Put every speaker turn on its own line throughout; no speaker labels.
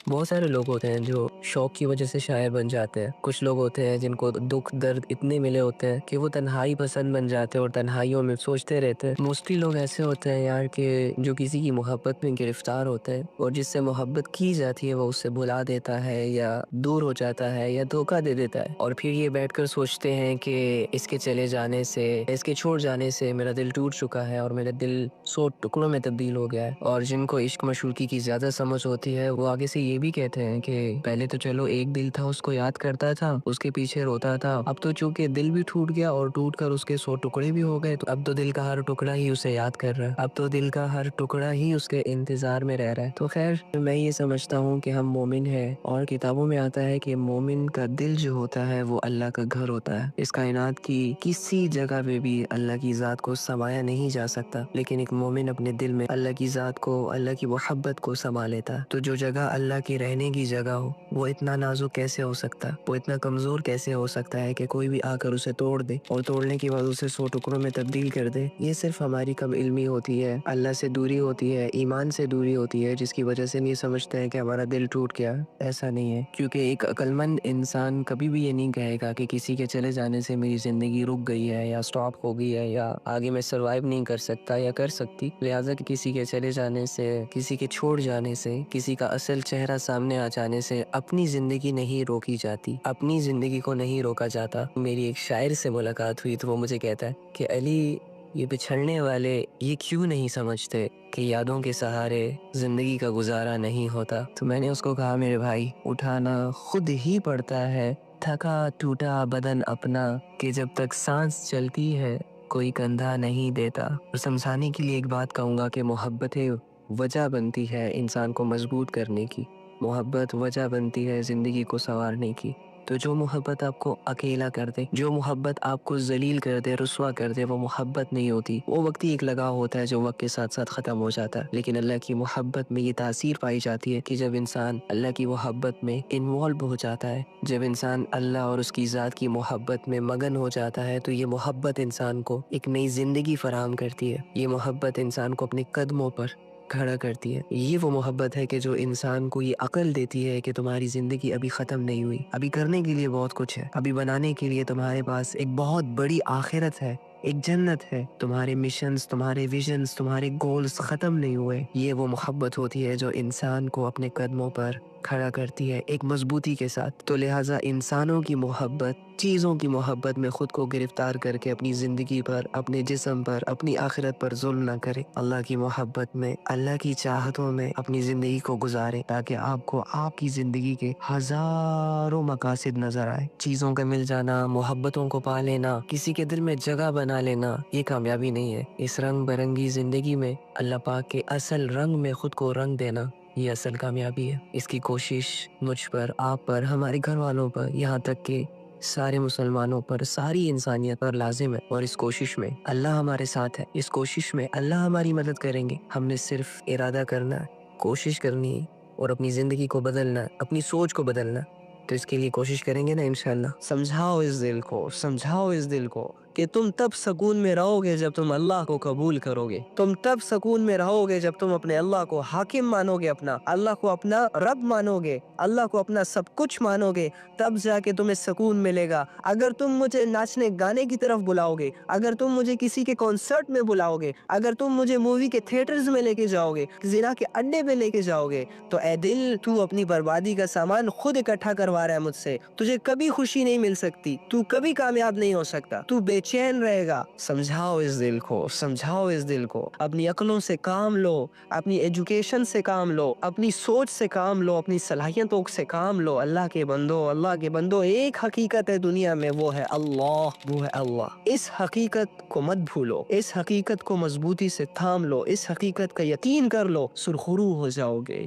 بہت سارے لوگ ہوتے ہیں جو شوق کی وجہ سے شاعر بن جاتے ہیں. کچھ لوگ ہوتے ہیں جن کو دکھ درد اتنے ملے ہوتے ہیں کہ وہ تنہائی پسند بن جاتے ہیں اور تنہائیوں میں سوچتے رہتے ہیں. موسٹلی لوگ ایسے ہوتے ہیں یار کہ جو کسی کی محبت میں گرفتار ہوتے ہیں اور جس سے محبت کی جاتی ہے وہ اس سے بھلا دیتا ہے یا دور ہو جاتا ہے یا دھوکہ دے دیتا ہے، اور پھر یہ بیٹھ کر سوچتے ہیں کہ اس کے چلے جانے سے، اس کے چھوڑ جانے سے میرا دل ٹوٹ چکا ہے اور میرا دل 100 ٹکڑوں میں تبدیل ہو گیا ہے. اور جن کو عشق مشوقی کی زیادہ سمجھ ہوتی ہے وہ آگے سے یہ بھی کہتے ہیں کہ پہلے تو چلو ایک دل تھا، اس کو یاد کرتا تھا، اس کے پیچھے روتا تھا، اب تو چونکہ دل بھی ٹوٹ گیا اور ٹوٹ کر اس کے 100 ٹکڑے بھی ہو گئے، تو اب تو دل کا ہر ٹکڑا ہی اسے یاد کر رہا ہے، اب تو دل کا ہر ٹکڑا ہی اس کے انتظار میں رہ رہا ہے. تو خیر میں یہ سمجھتا ہوں کہ ہم مومن ہیں، اور کتابوں میں آتا ہے کہ مومن کا دل جو ہوتا ہے وہ اللہ کا گھر ہوتا ہے. اس کائنات کی کسی جگہ پہ بھی اللہ کی ذات کو سمایا نہیں جا سکتا، لیکن ایک مومن اپنے دل میں اللہ کی ذات کو، اللہ کی محبت کو سما لیتا ہے. تو جو جگہ اللہ کی رہنے کی جگہ ہو وہ اتنا نازک کیسے ہو سکتا ہے، وہ اتنا کمزور کیسے ہو سکتا ہے کہ کوئی بھی آ کر اسے توڑ دے اور توڑنے کے بعد اسے 100 ٹکڑوں میں تبدیل کر دے. یہ صرف ہماری کم علمی ہوتی ہے، اللہ سے دوری ہوتی ہے، ایمان سے دوری ہوتی ہے، جس کی وجہ سے نہیں سمجھتے ہیں کہ ہمارا دل ٹوٹ گیا. ایسا نہیں ہے، کیونکہ ایک عقل مند انسان کبھی بھی یہ نہیں کہے گا کہ کسی کے چلے جانے سے میری زندگی رک گئی ہے یا سٹاپ ہو گئی ہے یا آگے میں سروائیو نہیں کر سکتا یا کر سکتی. لہٰذا کہ کسی کے چلے جانے سے، کسی کے چھوڑ جانے سے، کسی کا اصل چہرہ سامنے آ جانے سے اپنی زندگی نہیں روکی جاتی، اپنی زندگی کو نہیں روکا جاتا. میری ایک شاعر سے ملاقات ہوئی تو وہ مجھے کہتا ہے کہ علی، یہ بچھڑنے والے یہ کیوں نہیں سمجھتے کہ یادوں کے سہارے زندگی کا گزارا نہیں ہوتا. تو میں نے اس کو کہا میرے بھائی، اٹھانا خود ہی پڑتا ہے تھکا ٹوٹا بدن اپنا، کہ جب تک سانس چلتی ہے کوئی کندھا نہیں دیتا. اور سمجھانے کے لیے ایک بات کہوں گا کہ محبتیں وجہ بنتی ہے انسان کو مضبوط کرنے کی، محبت وجہ بنتی ہے زندگی کو سنوارنے کی. تو جو محبت آپ کو اکیلا کر دے، جو محبت آپ کو ذلیل کر دے، رسوا کر دے، وہ محبت نہیں ہوتی. وہ وقتی ایک لگاؤ ہوتا ہے جو وقت کے ساتھ ساتھ ختم ہو جاتا ہے. لیکن اللہ کی محبت میں یہ تاثیر پائی جاتی ہے کہ جب انسان اللہ کی محبت میں انوالو ہو جاتا ہے، جب انسان اللہ اور اس کی ذات کی محبت میں مگن ہو جاتا ہے، تو یہ محبت انسان کو ایک نئی زندگی فراہم کرتی ہے. یہ محبت انسان کو اپنے قدموں پر کھڑا کرتی ہے. یہ وہ محبت ہے کہ جو انسان کو یہ عقل دیتی ہے کہ تمہاری زندگی ابھی ختم نہیں ہوئی، ابھی کرنے کے لیے بہت کچھ ہے، ابھی بنانے کے لیے تمہارے پاس ایک بہت بڑی آخرت ہے، ایک جنت ہے. تمہارے مشنز، تمہارے ویژنز، تمہارے گولز ختم نہیں ہوئے. یہ وہ محبت ہوتی ہے جو انسان کو اپنے قدموں پر کھڑا کرتی ہے ایک مضبوطی کے ساتھ. تو لہٰذا انسانوں کی محبت، چیزوں کی محبت میں خود کو گرفتار کر کے اپنی زندگی پر، اپنے جسم پر، اپنی آخرت پر ظلم نہ کرے. اللہ کی محبت میں، اللہ کی چاہتوں میں اپنی زندگی کو گزارے، تاکہ آپ کو آپ کی زندگی کے ہزاروں مقاصد نظر آئے. چیزوں کا مل جانا، محبتوں کو پا لینا، کسی کے دل میں جگہ بنا لینا، یہ کامیابی نہیں ہے. اس رنگ برنگی زندگی میں اللہ پاک کے اصل رنگ میں خود کو رنگ دینا، یہ اصل کامیابی ہے. اس کی کوشش مجھ پر، آپ پر، ہمارے گھر والوں پر، یہاں تک کہ سارے مسلمانوں پر، ساری انسانیت پر لازم ہے. اور اس کوشش میں اللہ ہمارے ساتھ ہے، اس کوشش میں اللہ ہماری مدد کریں گے. ہم نے صرف ارادہ کرنا ہے، کوشش کرنی ہے اور اپنی زندگی کو بدلنا ہے، اپنی سوچ کو بدلنا ہے. تو اس کے لیے کوشش کریں گے نا انشاءاللہ. سمجھاؤ اس دل کو، سمجھاؤ اس دل کو کہ تم تب سکون میں رہو گے جب تم اللہ کو قبول کرو گے. تم تب سکون میں رہو گے جب تم اپنے اللہ کو حاکم مانو گے، اپنا اللہ کو اپنا رب مانو گے، اللہ کو اپنا سب کچھ مانو گے. تب جا کے تمہیں سکون ملے گا. اگر تم مجھے ناچنے گانے کی طرف بلاؤ گے، اگر تم مجھے کسی کے کنسرٹ میں بلاؤ گے، اگر تم مجھے مووی کے تھیٹرز میں لے کے جاؤ گے، زنا کے اڈے پہ لے کے جاؤ گے، تو اے دل، تو اپنی بربادی کا سامان خود اکٹھا کروا رہا ہے مجھ سے. تجھے کبھی خوشی نہیں مل سکتی، تو کبھی کامیاب نہیں ہو سکتا، تو بے چین رہے گا. سمجھاؤ اس دل کو، سمجھاؤ اس دل کو. اپنی عقلوں سے کام لو، اپنی ایجوکیشن سے کام لو، اپنی سوچ سے کام لو، اپنی صلاحیتوں سے کام لو. اللہ کے بندو، اللہ کے بندو، ایک حقیقت ہے دنیا میں، وہ ہے اللہ، وہ ہے اللہ. اس حقیقت کو مت بھولو، اس حقیقت کو مضبوطی سے تھام لو، اس حقیقت کا یقین کر لو. سرخرو ہو جاؤ گے،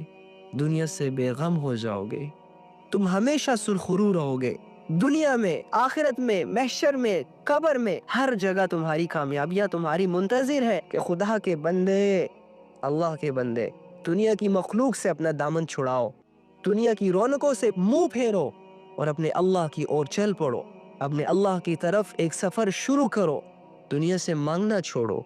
دنیا سے بے غم ہو جاؤ گے. تم ہمیشہ سرخرو رہو گے، دنیا میں، آخرت میں، محشر میں، قبر میں، ہر جگہ تمہاری کامیابیاں تمہاری منتظر ہے. کہ خدا کے بندے، اللہ کے بندے، دنیا کی مخلوق سے اپنا دامن چھڑاؤ، دنیا کی رونقوں سے منہ پھیرو اور اپنے اللہ کی اور چل پڑو. اپنے اللہ کی طرف ایک سفر شروع کرو. دنیا سے مانگنا چھوڑو،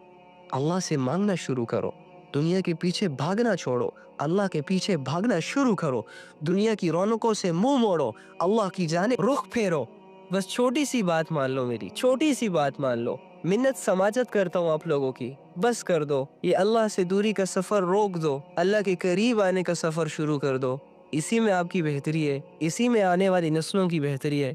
اللہ سے مانگنا شروع کرو. دنیا کے پیچھے بھاگنا چھوڑو، اللہ کے پیچھے بھاگنا شروع کرو، دنیا کی رونقوں سے منہ موڑو، اللہ کی جانب رخ پھیرو۔ بس چھوٹی سی بات مان لو، میری چھوٹی سی بات مان لو، منت سماجت کرتا ہوں آپ لوگوں کی، بس کر دو، یہ اللہ سے دوری کا سفر روک دو، اللہ کے قریب آنے کا سفر شروع کر دو۔ اسی میں آپ کی بہتری ہے، اسی میں آنے والی نسلوں کی بہتری ہے۔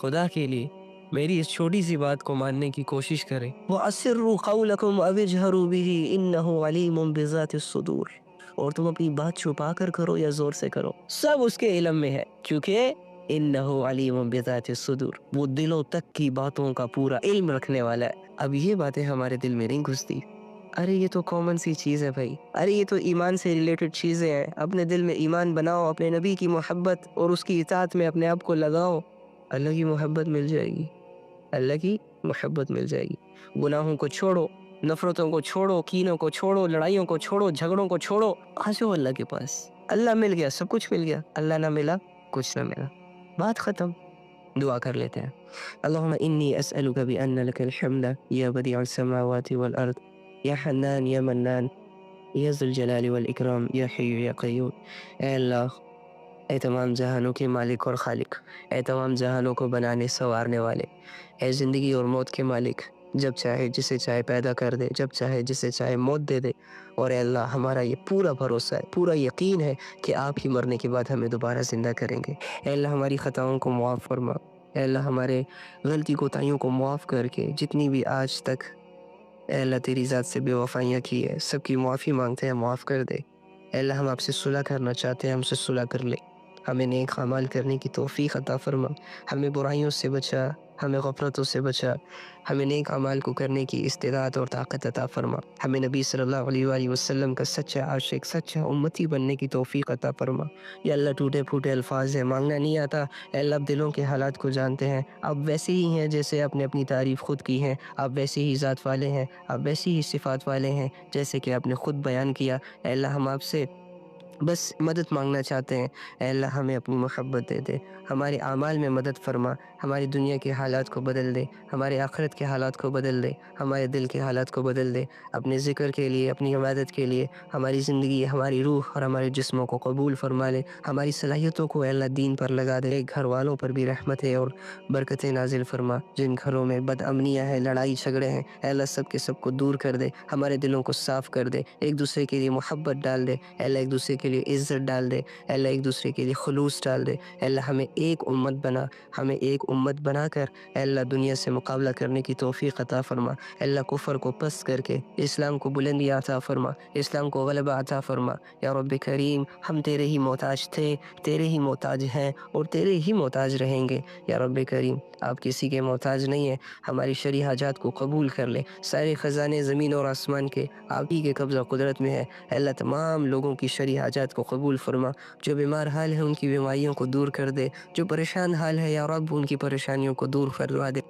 خدا کے لیے میری اس چھوٹی سی بات کو ماننے کی کوشش کریں۔ وَأَسِرُّوا قَوْلَكُمْ أَوِ اجْهَرُوا بِهِ إِنَّهُ عَلِيمٌ بِذَاتِ الصُّدُورِ۔ اور تم اپنی بات چھپا کر کرو یا زور سے کرو، سب اس کے علم میں ہے، کیونکہ إِنَّهُ عَلِيمٌ بِذَاتِ الصُّدُورِ، وہ دلوں تک کی باتوں کا پورا علم رکھنے والا ہے۔ اب یہ باتیں ہمارے دل میں نہیں گھستی، ارے یہ تو کامن سی چیز ہے بھائی، ارے یہ تو ایمان سے ریلیٹڈ چیزیں ہیں، اپنے دل میں ایمان بناؤ، اپنے نبی کی محبت اور اس کی اطاعت میں اپنے آپ کو لگاؤ، اللہ کی محبت مل جائے گی، اللہ کی محبت مل جائے گی۔ گناہوں کو چھوڑو، نفرتوں کو چھوڑو، کینوں کو چھوڑو، لڑائیوں کو چھوڑو، جھگڑوں کو چھوڑو، آ جاؤ اللہ کے پاس۔ اللہ مل گیا، سب کچھ مل گیا، اللہ نہ ملا، کچھ نہ ملا، بات ختم۔ دعا کر لیتے ہیں۔ اللہم انی اسألک بأن لک الحمد یا بدیع السماوات والارض یا حنان یا منان یا ذو الجلال والاکرام یا حی یا قیوم۔ اے اللہ، اے تمام جہانوں کے مالک اور خالق، اے تمام جہانوں کو بنانے سنوارنے والے، اے زندگی اور موت کے مالک، جب چاہے جسے چاہے پیدا کر دے، جب چاہے جسے چاہے موت دے دے، اور اے اللہ ہمارا یہ پورا بھروسہ ہے، پورا یقین ہے کہ آپ ہی مرنے کے بعد ہمیں دوبارہ زندہ کریں گے۔ اے اللہ ہماری خطاؤں کو معاف فرما، اے اللہ ہمارے غلطی کوتاہیوں کو معاف کر کے جتنی بھی آج تک اے اللہ تیری ذات سے بے وفائیاں کی ہے، سب کی معافی مانگتے ہیں، معاف کر دے۔ اے اللہ ہم آپ سے صلح کرنا چاہتے ہیں، ہم سے صلح کر لے، ہمیں نیک اعمال کرنے کی توفیق عطا فرما، ہمیں برائیوں سے بچا، ہمیں غفلتوں سے بچا، ہمیں نیک اعمال کو کرنے کی استطاعت اور طاقت عطا فرما، ہمیں نبی صلی اللہ علیہ وآلہ وسلم کا سچا عاشق، سچا امتی بننے کی توفیق عطا فرما۔ یا اللہ ٹوٹے پھوٹے الفاظ ہیں، مانگنا نہیں آتا، اے اللہ آپ دلوں کے حالات کو جانتے ہیں، آپ ویسے ہی ہیں جیسے آپ نے اپنی تعریف خود کی ہے، آپ ویسے ہی ذات والے ہیں، آپ ویسے ہی صفات والے ہیں جیسے کہ آپ نے خود بیان کیا۔ اے اللہ ہم آپ سے بس مدد مانگنا چاہتے ہیں، اے اللہ ہمیں اپنی محبت دے دے، ہمارے اعمال میں مدد فرما، ہماری دنیا کے حالات کو بدل دے، ہمارے آخرت کے حالات کو بدل دے، ہمارے دل کے حالات کو بدل دے، اپنے ذکر کے لیے، اپنی عبادت کے لیے، ہماری زندگی، ہماری روح اور ہمارے جسموں کو قبول فرما لے، ہماری صلاحیتوں کو اے اللہ دین پر لگا دے، گھر والوں پر بھی رحمتیں اور برکتیں نازل فرما، جن گھروں میں بد امنیاں ہیں، لڑائی جھگڑے ہیں، اے اللہ سب کے سب کو دور کر دے، ہمارے دلوں کو صاف کر دے، ایک دوسرے کے لیے محبت ڈال دے، اے اللہ ایک دوسرے کے لیے عزت ڈال دے، اے اللہ ایک دوسرے کے لیے خلوص ڈال دے، اے اللہ ہمیں ایک امت بنا، ہمیں ایک امت بنا کر اے اللہ دنیا سے مقابلہ کرنے کی توفیق عطا فرما، اے اللہ کفر کو پست کر کے اسلام کو بلندی عطا فرما، اسلام کو غلبہ عطا فرما۔ یا رب کریم ہم تیرے ہی محتاج تھے، تیرے ہی محتاج ہیں اور تیرے ہی محتاج رہیں گے۔ یا رب کریم آپ کسی کے محتاج نہیں ہیں، ہماری شرعی حاجات کو قبول کر لے، سارے خزانے زمین اور آسمان کے آپ ہی کے قبضہ قدرت میں ہے، اے اللہ تمام لوگوں کی شرعی حاجات کو قبول فرما، جو بیمار حال ہے ان کی بیماریوں کو دور کر دے، جو پریشان حال ہے یا رب ان کی پریشانیوں کو دور فرما دے۔